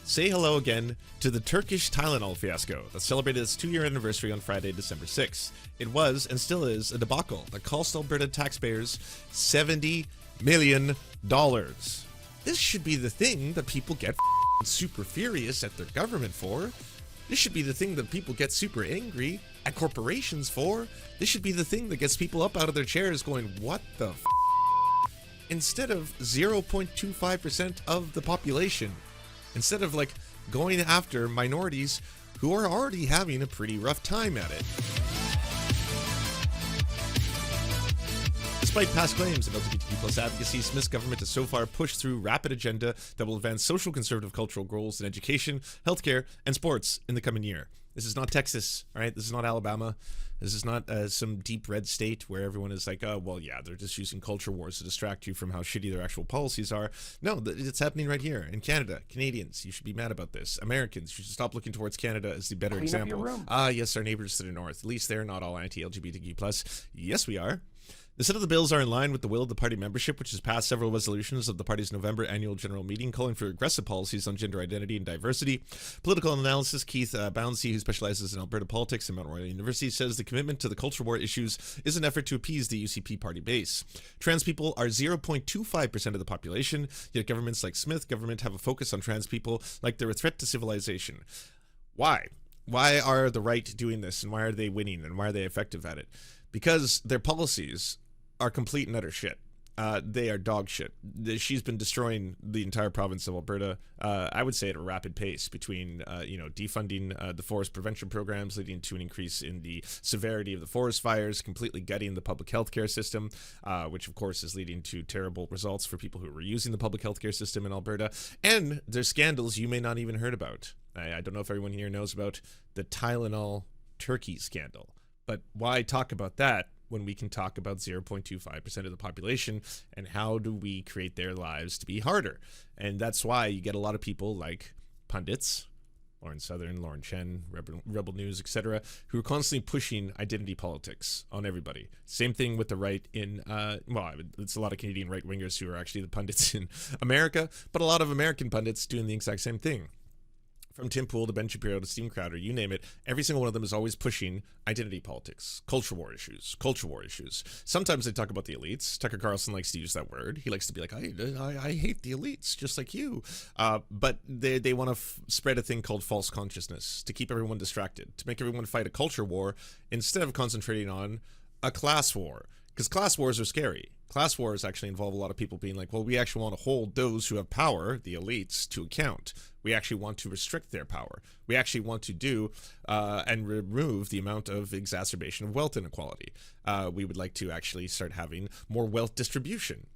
say hello again to the Turkish Tylenol fiasco that celebrated its 2-year anniversary on Friday, December 6th. It was, and still is, a debacle that cost Alberta taxpayers $70 million. This should be the thing that people get super furious at their government for. This should be the thing that people get super angry at corporations for. This should be the thing that gets people up out of their chairs going, what the f***? Instead of 0.25% of the population. Instead of, like, going after minorities who are already having a pretty rough time at it. Despite past claims of LGBTQ+ advocacy, Smith's government has so far pushed through rapid agenda that will advance social conservative cultural goals in education, healthcare, and sports in the coming year. This is not Texas, all right? This is not Alabama. This is not some deep red state where everyone is like, oh, well, yeah, they're just using culture wars to distract you from how shitty their actual policies are. No, it's happening right here in Canada. Canadians, you should be mad about this. Americans, you should stop looking towards Canada as the better example. Yes, our neighbors to the north. At least they're not all anti-LGBTQ+. Yes, we are. The set of the bills are in line with the will of the party membership, which has passed several resolutions of the party's November annual general meeting calling for aggressive policies on gender identity and diversity. Political analysis Keith Bouncy, who specializes in Alberta politics at Mount Royal University, says the commitment to the culture war issues is an effort to appease the UCP party base. Trans people are 0.25% of the population, yet governments like Smith government have a focus on trans people like they're a threat to civilization. Why? Why are the right doing this, and why are they winning, and why are they effective at it? Because their policies are complete and utter shit. They are dog shit. She's been destroying the entire province of Alberta, I would say at a rapid pace, between, defunding the forest prevention programs, leading to an increase in the severity of the forest fires, completely gutting the public health care system, which of course is leading to terrible results for people who were using the public health care system in Alberta. And there's scandals you may not even heard about. I don't know if everyone here knows about the Tylenol turkey scandal, but why talk about that when we can talk about 0.25% of the population, and how do we create their lives to be harder? And that's why you get a lot of people like pundits, Lauren Southern, Lauren Chen, Rebel News, etc., who are constantly pushing identity politics on everybody. Same thing with the right in, it's a lot of Canadian right-wingers who are actually the pundits in America, but a lot of American pundits doing the exact same thing. From Tim Pool to Ben Shapiro to Steve Crowder, you name it, every single one of them is always pushing identity politics, culture war issues. Sometimes they talk about the elites. Tucker Carlson likes to use that word. He likes to be like, I hate the elites, just like you. But they want to spread a thing called false consciousness to keep everyone distracted, to make everyone fight a culture war instead of concentrating on a class war. Because class wars are scary. Class wars actually involve a lot of people being like, well, we actually want to hold those who have power, the elites, to account. We actually want to restrict their power. We actually want to do and remove the amount of exacerbation of wealth inequality. We would like to actually start having more wealth distribution.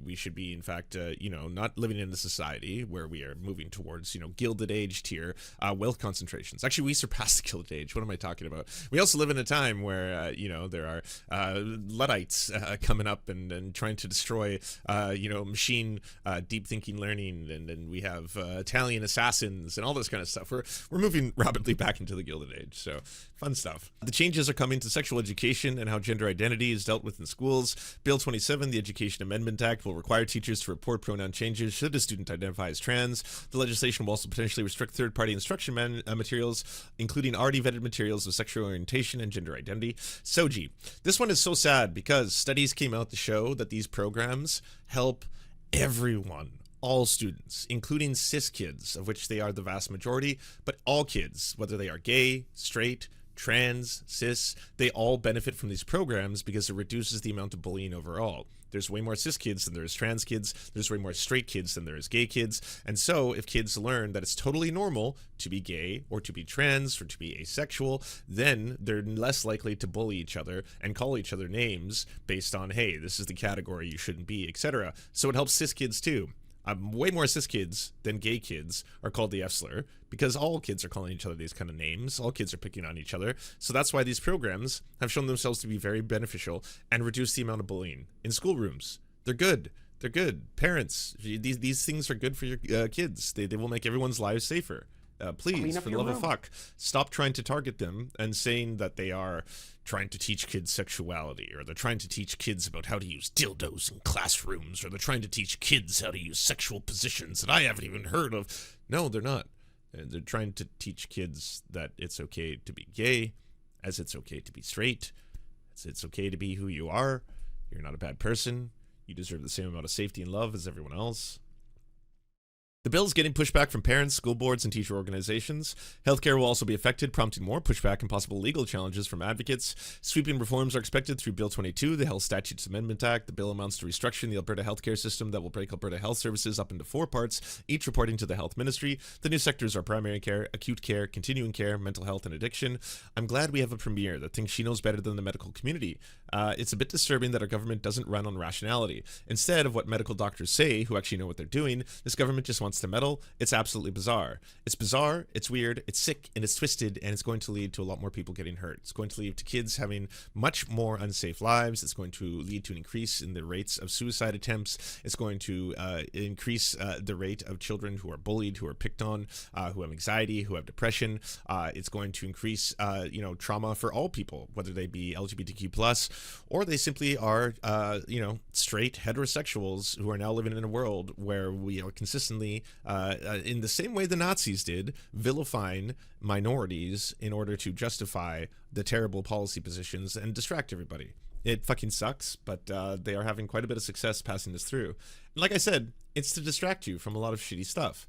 We should be, in fact, not living in a society where we are moving towards, Gilded Age tier wealth concentrations. Actually, we surpassed the Gilded Age. What am I talking about? We also live in a time where, there are Luddites coming up and trying to destroy, machine deep thinking learning, and we have Italian assassins and all this kind of stuff. We're moving rapidly back into the Gilded Age, so fun stuff. The changes are coming to sexual education and how gender identity is dealt with in schools. Bill 27, the Education Amendment Act, will require teachers to report pronoun changes should a student identify as trans. The legislation will also potentially restrict third-party instruction materials, including already vetted materials of sexual orientation and gender identity. Soji. This one is so sad because studies came out to show that these programs help everyone. All students, including cis kids, of which they are the vast majority, but all kids, whether they are gay, straight, trans, cis, they all benefit from these programs because it reduces the amount of bullying overall. There's way more cis kids than there is trans kids. There's way more straight kids than there is gay kids. And so if kids learn that it's totally normal to be gay or to be trans or to be asexual, then they're less likely to bully each other and call each other names based on, hey, this is the category you shouldn't be, etc. So it helps cis kids too. Way more cis kids than gay kids are called the F-slur because all kids are calling each other these kind of names. All kids are picking on each other. So that's why these programs have shown themselves to be very beneficial and reduce the amount of bullying in schoolrooms. They're good. They're good. Parents, these things are good for your kids. They will make everyone's lives safer. Please, for the love of fuck, stop trying to target them and saying that they are trying to teach kids sexuality, or they're trying to teach kids about how to use dildos in classrooms, or they're trying to teach kids how to use sexual positions that I haven't even heard of. No, they're not. And they're trying to teach kids that it's okay to be gay, as it's okay to be straight, as it's okay to be who you are. You're not a bad person. You deserve the same amount of safety and love as everyone else. The bill is getting pushback from parents, school boards, and teacher organizations. Healthcare will also be affected, prompting more pushback and possible legal challenges from advocates. Sweeping reforms are expected through Bill 22, the Health Statutes Amendment Act. The bill amounts to restructuring the Alberta healthcare system that will break Alberta Health Services up into 4 parts, each reporting to the Health Ministry. The new sectors are primary care, acute care, continuing care, mental health, and addiction. I'm glad we have a premier that thinks she knows better than the medical community. It's a bit disturbing that our government doesn't run on rationality. Instead of what medical doctors say, who actually know what they're doing, this government just wants to meddle. It's absolutely bizarre. It's bizarre, it's weird, it's sick, and it's twisted, and it's going to lead to a lot more people getting hurt. It's going to lead to kids having much more unsafe lives. It's going to lead to an increase in the rates of suicide attempts. It's going to increase the rate of children who are bullied, who are picked on, who have anxiety, who have depression. It's going to increase, trauma for all people, whether they be LGBTQ+, or they simply are, straight heterosexuals who are now living in a world where we are consistently, in the same way the Nazis did, vilifying minorities in order to justify the terrible policy positions and distract everybody. It fucking sucks, but they are having quite a bit of success passing this through. And like I said, it's to distract you from a lot of shitty stuff.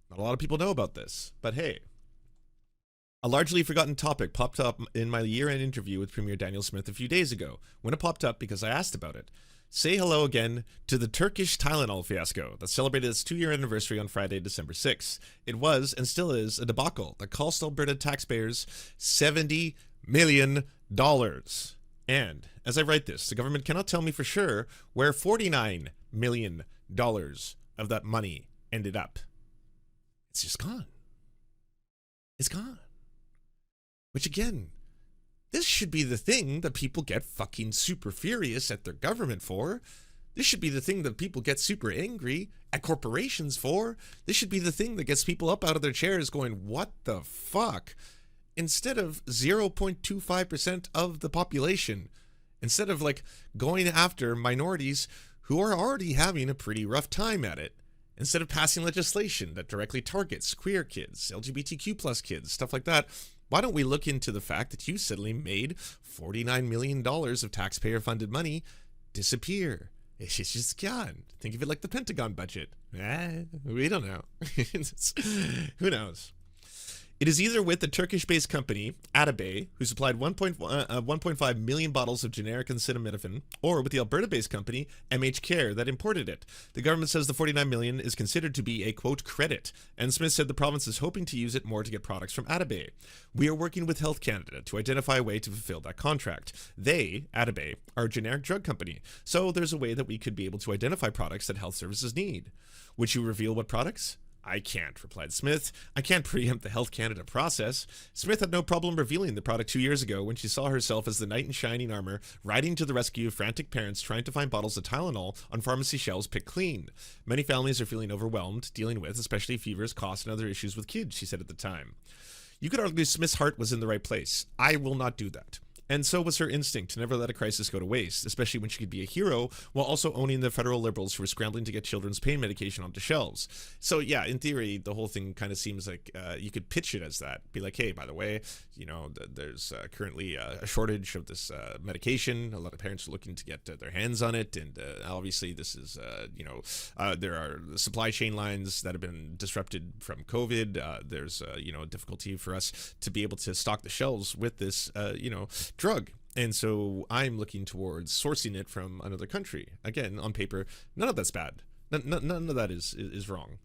Not a lot of people know about this, but hey. A largely forgotten topic popped up in my year-end interview with Premier Daniel Smith a few days ago, when it popped up because I asked about it. Say hello again to the Turkish Tylenol fiasco that celebrated its 2-year anniversary on Friday, December 6th. It was, and still is, a debacle that cost Alberta taxpayers $70 million. And, as I write this, the government cannot tell me for sure where $49 million of that money ended up. It's just gone. It's gone. Which, again, this should be the thing that people get fucking super furious at their government for. This should be the thing that people get super angry at corporations for. This should be the thing that gets people up out of their chairs going, what the fuck? Instead of 0.25% of the population, instead of going after minorities who are already having a pretty rough time at it, instead of passing legislation that directly targets queer kids, LGBTQ+ kids, stuff like that, why don't we look into the fact that you suddenly made $49 million of taxpayer-funded money disappear? It's just gone. Think of it like the Pentagon budget. We don't know. Who knows? It is either with the Turkish-based company, Atabey, who supplied 1.5 million bottles of generic acetaminophen, or with the Alberta-based company, MH Care, that imported it. The government says the 49 million is considered to be a, quote, credit, and Smith said the province is hoping to use it more to get products from Atabey. We are working with Health Canada to identify a way to fulfill that contract. They, Atabey, are a generic drug company, so there's a way that we could be able to identify products that health services need. Would you reveal what products? I can't, replied Smith. I can't preempt the Health Canada process. Smith had no problem revealing the product 2 years ago when she saw herself as the knight in shining armor, riding to the rescue of frantic parents trying to find bottles of Tylenol on pharmacy shelves picked clean. Many families are feeling overwhelmed, dealing with especially fevers, costs, and other issues with kids, she said at the time. You could argue Smith's heart was in the right place. I will not do that. And so was her instinct to never let a crisis go to waste, especially when she could be a hero while also owning the federal Liberals who were scrambling to get children's pain medication onto shelves. So yeah, in theory, the whole thing kind of seems like you could pitch it as that. Be like, hey, by the way, there's currently a shortage of this medication. A lot of parents are looking to get their hands on it. And obviously this is, there are supply chain lines that have been disrupted from COVID. There's, difficulty for us to be able to stock the shelves with this, drug. And so I'm looking towards sourcing it from another country. Again, on paper, none of that's bad. None of that is wrong.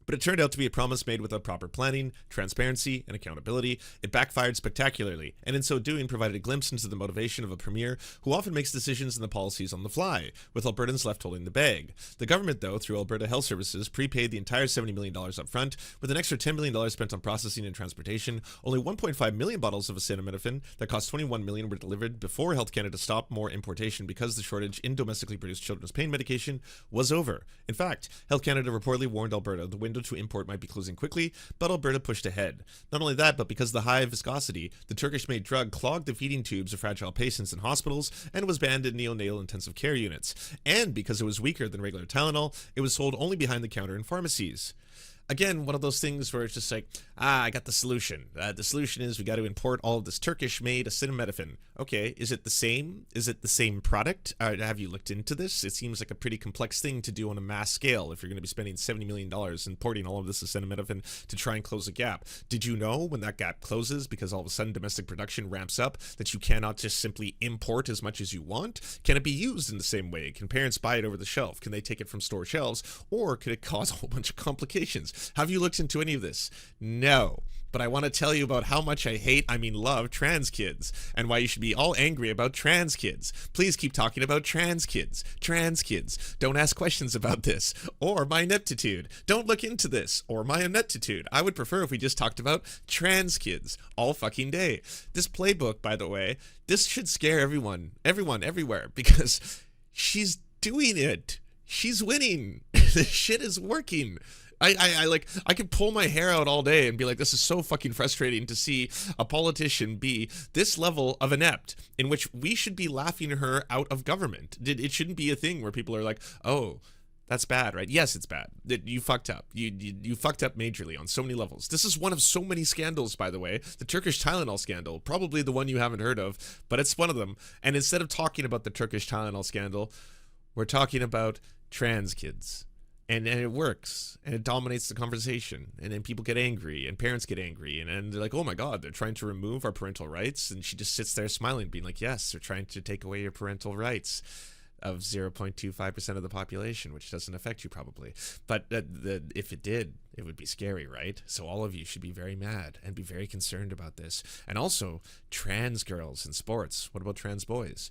But it turned out to be a promise made without proper planning, transparency, and accountability. It backfired spectacularly, and in so doing provided a glimpse into the motivation of a premier who often makes decisions and the policies on the fly, with Albertans left holding the bag. The government, though, through Alberta Health Services, prepaid the entire $70 million up front, with an extra $10 million spent on processing and transportation. Only 1.5 million bottles of acetaminophen that cost $21 million were delivered before Health Canada stopped more importation because the shortage in domestically produced children's pain medication was over. In fact, Health Canada reportedly warned Alberta the window to import might be closing quickly, but Alberta pushed ahead. Not only that, but because of the high viscosity, the Turkish-made drug clogged the feeding tubes of fragile patients in hospitals and was banned in neonatal intensive care units. And because it was weaker than regular Tylenol, it was sold only behind the counter in pharmacies. again, one of those things where it's just like, I got the solution. The solution is we got to import all of this Turkish-made acetaminophen. Okay, is it the same? Is it the same product? Have you looked into this? It seems like a pretty complex thing to do on a mass scale if you're going to be spending $70 million importing all of this acetaminophen to try and close a gap. Did you know when that gap closes, because all of a sudden domestic production ramps up, that you cannot just simply import as much as you want? Can it be used in the same way? Can parents buy it over the shelf? Can they take it from store shelves? Or could it cause a whole bunch of complications? Have you looked into any of this? No. But I want to tell you about how much I hate, love trans kids, and why you should be all angry about trans kids. Please keep talking about trans kids. Trans kids. Don't ask questions about this, or my ineptitude. Don't look into this, or my ineptitude. I would prefer if we just talked about trans kids all fucking day. This playbook, by the way, this should scare everyone, everywhere, because she's doing it. She's winning. This shit is working. I could pull my hair out all day and be like, this is so fucking frustrating to see a politician be this level of inept, in which we should be laughing her out of government. It shouldn't be a thing where people are like, oh, that's bad, right? Yes, it's bad. You fucked up. You fucked up majorly on so many levels. This is one of so many scandals, by the way. The Turkish Tylenol scandal, probably the one you haven't heard of, but it's one of them. And instead of talking about the Turkish Tylenol scandal, we're talking about trans kids. And it works, and it dominates the conversation, and then people get angry, and parents get angry, and they're like, oh my god, they're trying to remove our parental rights, and she just sits there smiling, being like, yes, they're trying to take away your parental rights of 0.25% of the population, which doesn't affect you probably. But if it did, it would be scary, right? So all of you should be very mad and be very concerned about this. And also, trans girls in sports. What about trans boys?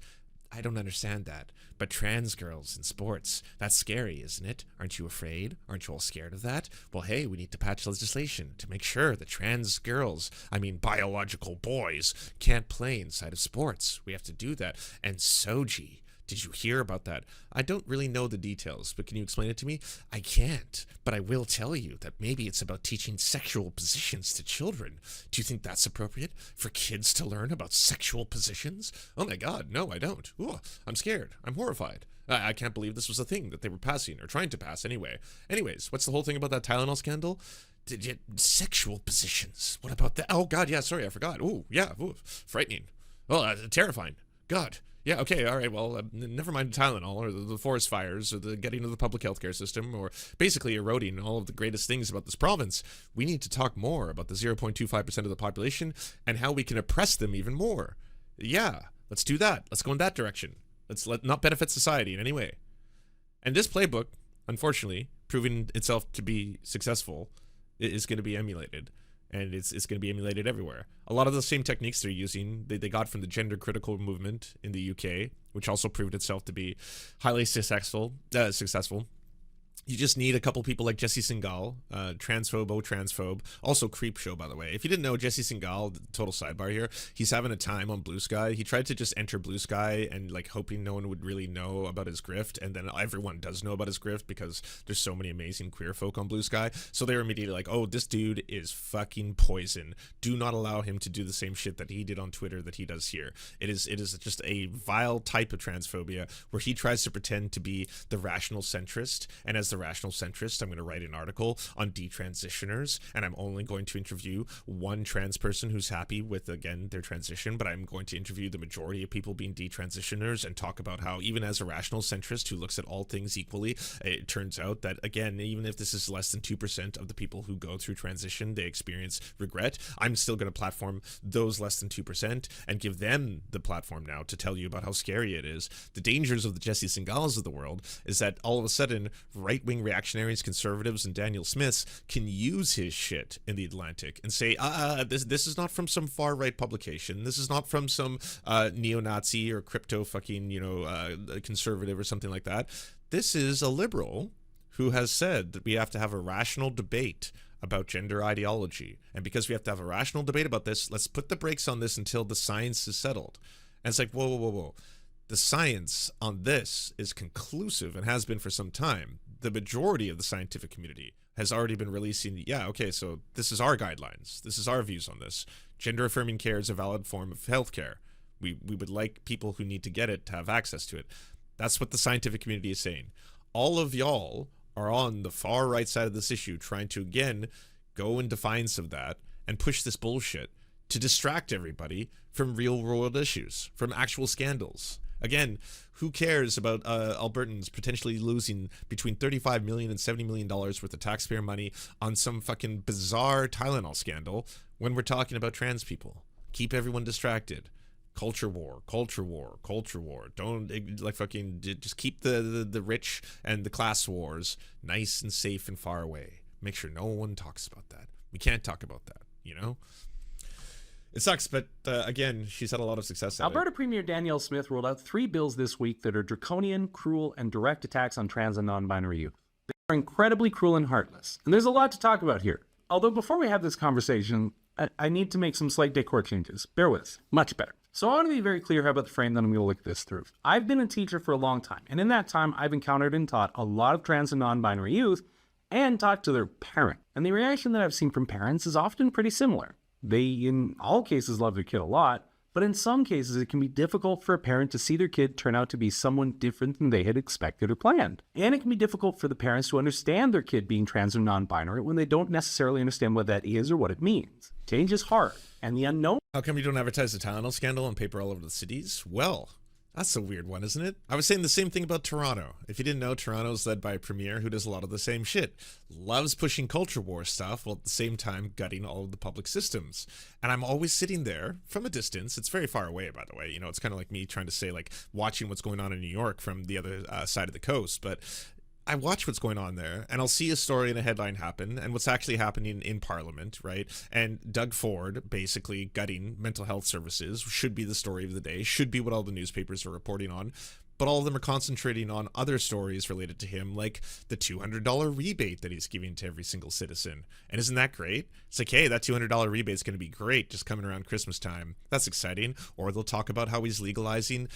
I don't understand that. But trans girls in sports, that's scary, isn't it? Aren't you afraid? Aren't you all scared of that? Well, hey, we need to patch legislation to make sure that trans girls, biological boys, can't play inside of sports. We have to do that. And Soji, did you hear about that? I don't really know the details, but can you explain it to me? I can't, but I will tell you that maybe it's about teaching sexual positions to children. Do you think that's appropriate for kids to learn about sexual positions? Oh my god, no, I don't. Ooh, I'm scared. I'm horrified. I can't believe this was a thing that they were passing, or trying to pass anyway. Anyways, what's the whole thing about that Tylenol scandal? Sexual positions. What about that? Oh god, yeah, sorry, I forgot. Ooh, yeah, ooh, frightening. Oh, terrifying. God. Yeah, okay, all right, well, never mind Tylenol, or the forest fires, or the getting of the public healthcare system, or basically eroding all of the greatest things about this province. We need to talk more about the 0.25% of the population, and how we can oppress them even more. Yeah, let's do that. Let's go in that direction. Let's not benefit society in any way. And this playbook, unfortunately, proving itself to be successful, is going to be emulated. And it's going to be emulated everywhere. A lot of the same techniques they're using, they got from the gender critical movement in the UK, which also proved itself to be highly successful. You just need a couple people like Jesse Singal, transphobe, also creep show, by the way. If you didn't know, Jesse Singal, total sidebar here, he's having a time on Blue Sky. He tried to just enter Blue Sky and hoping no one would really know about his grift, and then everyone does know about his grift because there's so many amazing queer folk on Blue Sky. So they were immediately like, oh, this dude is fucking poison. Do not allow him to do the same shit that he did on Twitter that he does here. It is just a vile type of transphobia where he tries to pretend to be the rational centrist, and as the rational centrist, I'm going to write an article on detransitioners, and I'm only going to interview one trans person who's happy with, again, their transition, but I'm going to interview the majority of people being detransitioners and talk about how, even as a rational centrist who looks at all things equally, it turns out that, again, even if this is less than 2% of the people who go through transition, they experience regret. I'm still going to platform those less than 2% and give them the platform now to tell you about how scary it is. The dangers of the Jesse Singals of the world is that all of a sudden, right-wing reactionaries, conservatives, and Daniel Smiths can use his shit in the Atlantic and say, this is not from some far-right publication. This is not from some neo-Nazi or crypto fucking, conservative or something like that. This is a liberal who has said that we have to have a rational debate about gender ideology. And because we have to have a rational debate about this, let's put the brakes on this until the science is settled. And it's like, whoa. The science on this is conclusive and has been for some time. The majority of the scientific community has already been releasing, so this is our guidelines. This is our views on this. Gender affirming care is a valid form of healthcare. We would like people who need to get it to have access to it. That's what the scientific community is saying. All of y'all are on the far right side of this issue, trying to again go in defiance of that and push this bullshit to distract everybody from real world issues, from actual scandals. Again, who cares about Albertans potentially losing between $35 million and $70 million worth of taxpayer money on some fucking bizarre Tylenol scandal when we're talking about trans people? Keep everyone distracted. Culture war, culture war, culture war. Don't like fucking just keep the rich and the class wars nice and safe and far away. Make sure no one talks about that. We can't talk about that, you know? It sucks, but again, she's had a lot of success at Alberta Premier Danielle Smith rolled out 3 bills this week that are draconian, cruel, and direct attacks on trans and non-binary youth. They are incredibly cruel and heartless. And there's a lot to talk about here. Although before we have this conversation, I need to make some slight decor changes. Bear with us. Much better. So I want to be very clear about the frame that I'm going to look this through. I've been a teacher for a long time, and in that time, I've encountered and taught a lot of trans and non-binary youth and talked to their parent. And the reaction that I've seen from parents is often pretty similar. They, in all cases, love their kid a lot, but in some cases, it can be difficult for a parent to see their kid turn out to be someone different than they had expected or planned. And it can be difficult for the parents to understand their kid being trans or non-binary when they don't necessarily understand what that is or what it means. Change is hard, and the unknown. How come you don't advertise the Tylenol scandal on paper all over the cities? Well, that's a weird one, isn't it? I was saying the same thing about Toronto. If you didn't know, Toronto's led by a premier who does a lot of the same shit. Loves pushing culture war stuff while at the same time gutting all of the public systems. And I'm always sitting there from a distance. It's very far away, by the way. You know, it's kind of like me trying to say, like, watching what's going on in New York from the other side of the coast. But I watch what's going on there, and I'll see a story and a headline happen, and what's actually happening in Parliament, right? And Doug Ford basically gutting mental health services should be the story of the day, should be what all the newspapers are reporting on, but all of them are concentrating on other stories related to him, like the $200 rebate that he's giving to every single citizen. And isn't that great? It's like, hey, that $200 rebate is going to be great just coming around Christmas time. That's exciting. Or they'll talk about how he's legalizing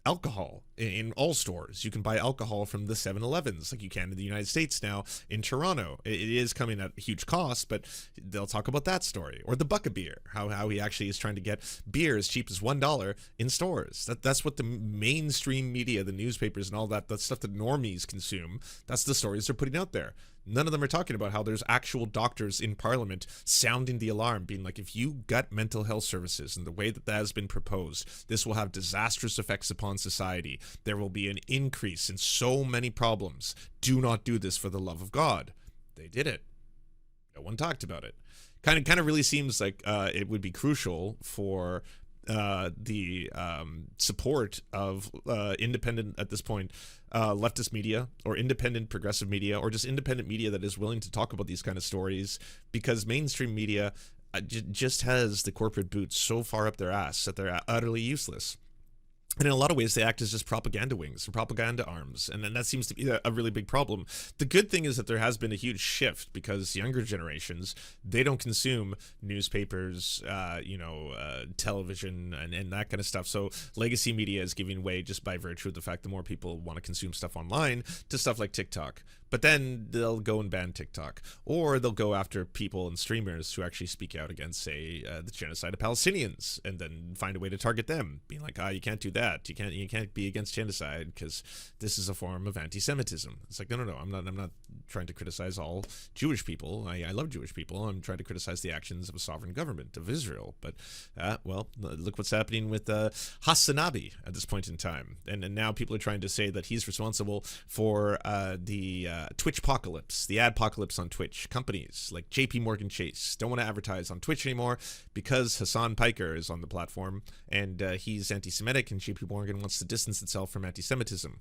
alcohol in all stores. You can buy alcohol from the 7-Elevens like you can in the United States now in Toronto. It is coming at a huge cost, but they'll talk about that story. Or the Buck-a beer, how he actually is trying to get beer as cheap as $1 in stores. That's what the mainstream media, the newspapers and all that stuff that normies consume, that's the stories they're putting out there. None of them are talking about how there's actual doctors in Parliament sounding the alarm, being like, if you gut mental health services in the way that has been proposed, this will have disastrous effects upon society. There will be an increase in so many problems. Do not do this for the love of God. They did it. No one talked about it. Kind of really seems like it would be crucial for the support of independent, at this point, leftist media or independent progressive media or just independent media that is willing to talk about these kind of stories, because mainstream media just has the corporate boots so far up their ass that they're utterly useless. And in a lot of ways, they act as just propaganda wings and propaganda arms. And then that seems to be a really big problem. The good thing is that there has been a huge shift, because younger generations, they don't consume newspapers, television and that kind of stuff. So legacy media is giving way just by virtue of the fact that more people want to consume stuff online to stuff like TikTok. But then they'll go and ban TikTok, or they'll go after people and streamers who actually speak out against, say, the genocide of Palestinians, and then find a way to target them, being like, you can't do that. You can't be against genocide because this is a form of anti-Semitism. It's like, no. I'm not trying to criticize all Jewish people. I love Jewish people. I'm trying to criticize the actions of a sovereign government of Israel. But well, look what's happening with Hassanabi at this point in time, and now people are trying to say that he's responsible for the Twitch apocalypse, the adpocalypse on Twitch. Companies like JP Morgan Chase don't want to advertise on Twitch anymore because Hassan Piker is on the platform, and he's anti-Semitic, and JP Morgan wants to distance itself from anti-Semitism.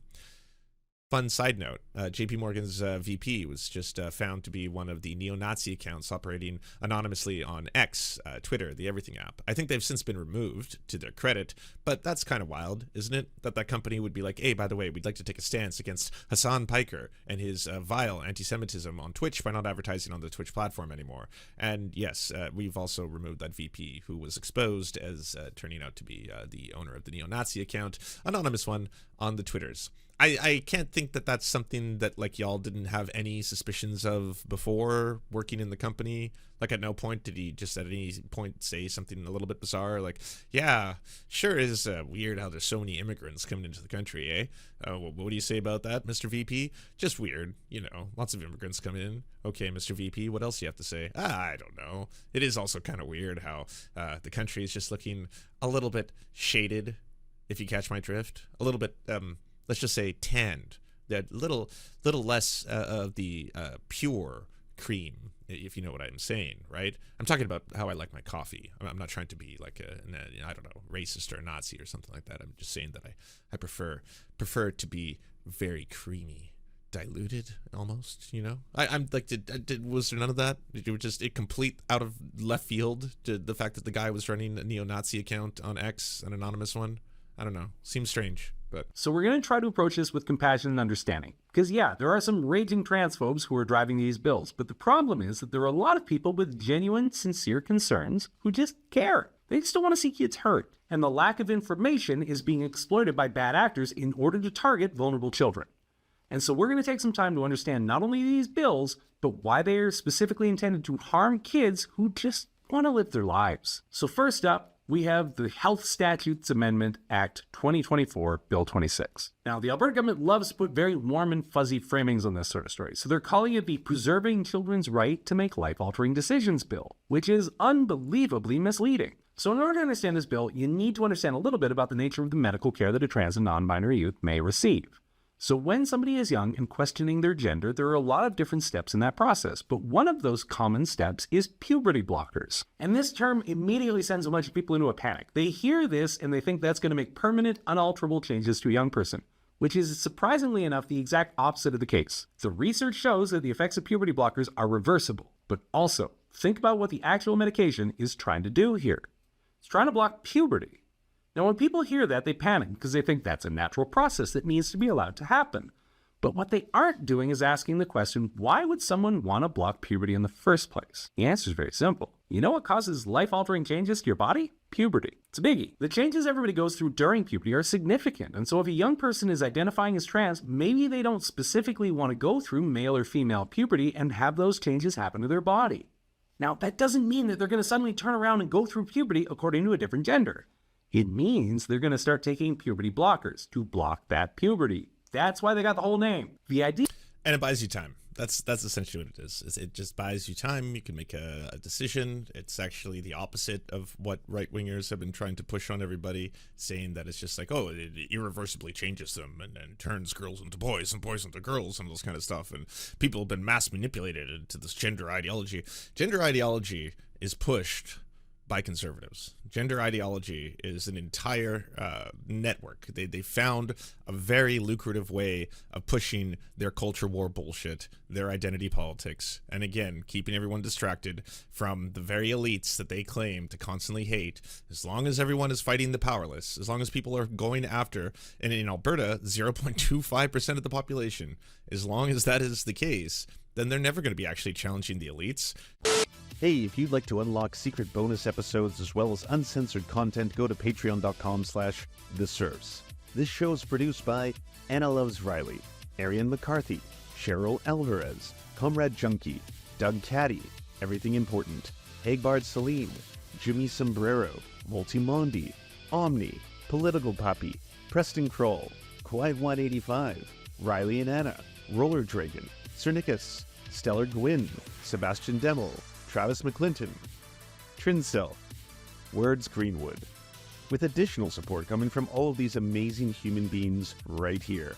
Fun side note, JP Morgan's VP was just found to be one of the neo-Nazi accounts operating anonymously on X, Twitter, the everything app. I think they've since been removed, to their credit, but that's kind of wild, isn't it? That company would be like, hey, by the way, we'd like to take a stance against Hassan Piker and his vile anti-Semitism on Twitch by not advertising on the Twitch platform anymore. And yes, we've also removed that VP who was exposed as turning out to be the owner of the neo-Nazi account, anonymous one, on the Twitters. I can't think that that's something that like y'all didn't have any suspicions of before working in the company. Like at no point did he just at any point say something a little bit bizarre, like, yeah, sure is weird how there's so many immigrants coming into the country, eh? What do you say about that, Mr. VP? Just weird, lots of immigrants come in. Okay, Mr. VP, what else do you have to say? I don't know. It is also kind of weird how the country is just looking a little bit shaded, if you catch my drift. A little bit, let's just say tanned. That little less of the pure cream, if you know what I'm saying, right? I'm talking about how I like my coffee. I'm not trying to be like I don't know, racist or a Nazi or something like that. I'm just saying that I prefer it to be very creamy, diluted almost. I'm like, was there none of that? It was just complete out of left field to the fact that the guy was running a neo-Nazi account on X, an anonymous one. I don't know. Seems strange. But. So we're going to try to approach this with compassion and understanding. Because yeah, there are some raging transphobes who are driving these bills. But the problem is that there are a lot of people with genuine, sincere concerns who just care. They just don't want to see kids hurt. And the lack of information is being exploited by bad actors in order to target vulnerable children. And so we're going to take some time to understand not only these bills, but why they are specifically intended to harm kids who just want to live their lives. So first up, we have the Health Statutes Amendment Act 2024, Bill 26. Now, the Alberta government loves to put very warm and fuzzy framings on this sort of story, so they're calling it the Preserving Children's Right to Make Life-Altering Decisions Bill, which is unbelievably misleading. So in order to understand this bill, you need to understand a little bit about the nature of the medical care that a trans and non-binary youth may receive. So when somebody is young and questioning their gender, there are a lot of different steps in that process, but one of those common steps is puberty blockers. And this term immediately sends a bunch of people into a panic. They hear this and they think that's going to make permanent, unalterable changes to a young person, which is surprisingly enough the exact opposite of the case. The research shows that the effects of puberty blockers are reversible, but also think about what the actual medication is trying to do here. It's trying to block puberty. Now, when people hear that, they panic because they think that's a natural process that needs to be allowed to happen. But what they aren't doing is asking the question, why would someone want to block puberty in the first place? The answer is very simple. You know what causes life-altering changes to your body? Puberty. It's a biggie. The changes everybody goes through during puberty are significant, and so if a young person is identifying as trans, maybe they don't specifically want to go through male or female puberty and have those changes happen to their body. Now, that doesn't mean that they're going to suddenly turn around and go through puberty according to a different gender. It means they're going to start taking puberty blockers to block that puberty. That's why they got the whole name. The idea... And it buys you time. That's essentially what it is. It just buys you time. You can make a decision. It's actually the opposite of what right-wingers have been trying to push on everybody, saying that it's just like, oh, it irreversibly changes them and turns girls into boys and boys into girls and those kind of stuff. And people have been mass manipulated into this gender ideology. Gender ideology is pushed by conservatives. Gender ideology is an entire network. They found a very lucrative way of pushing their culture war bullshit, their identity politics, and again, keeping everyone distracted from the very elites that they claim to constantly hate. As long as everyone is fighting the powerless, as long as people are going after, and in Alberta, 0.25% of the population, as long as that is the case, then they're never going to be actually challenging the elites. Hey, if you'd like to unlock secret bonus episodes as well as uncensored content, go to patreon.com/The Serfs. This show is produced by Anna Loves Riley, Arian McCarthy, Cheryl Alvarez, Comrade Junkie, Doug Caddy, Everything Important, Hagbard Celine, Jimmy Sombrero, Multimondi, Omni, Political Puppy, Preston Kroll, Quiet 185, Riley and Anna, Roller Dragon, Cernicus, Stellar Gwyn, Sebastian Demel, Travis McClinton, Trincell, Words Greenwood, with additional support coming from all of these amazing human beings right here.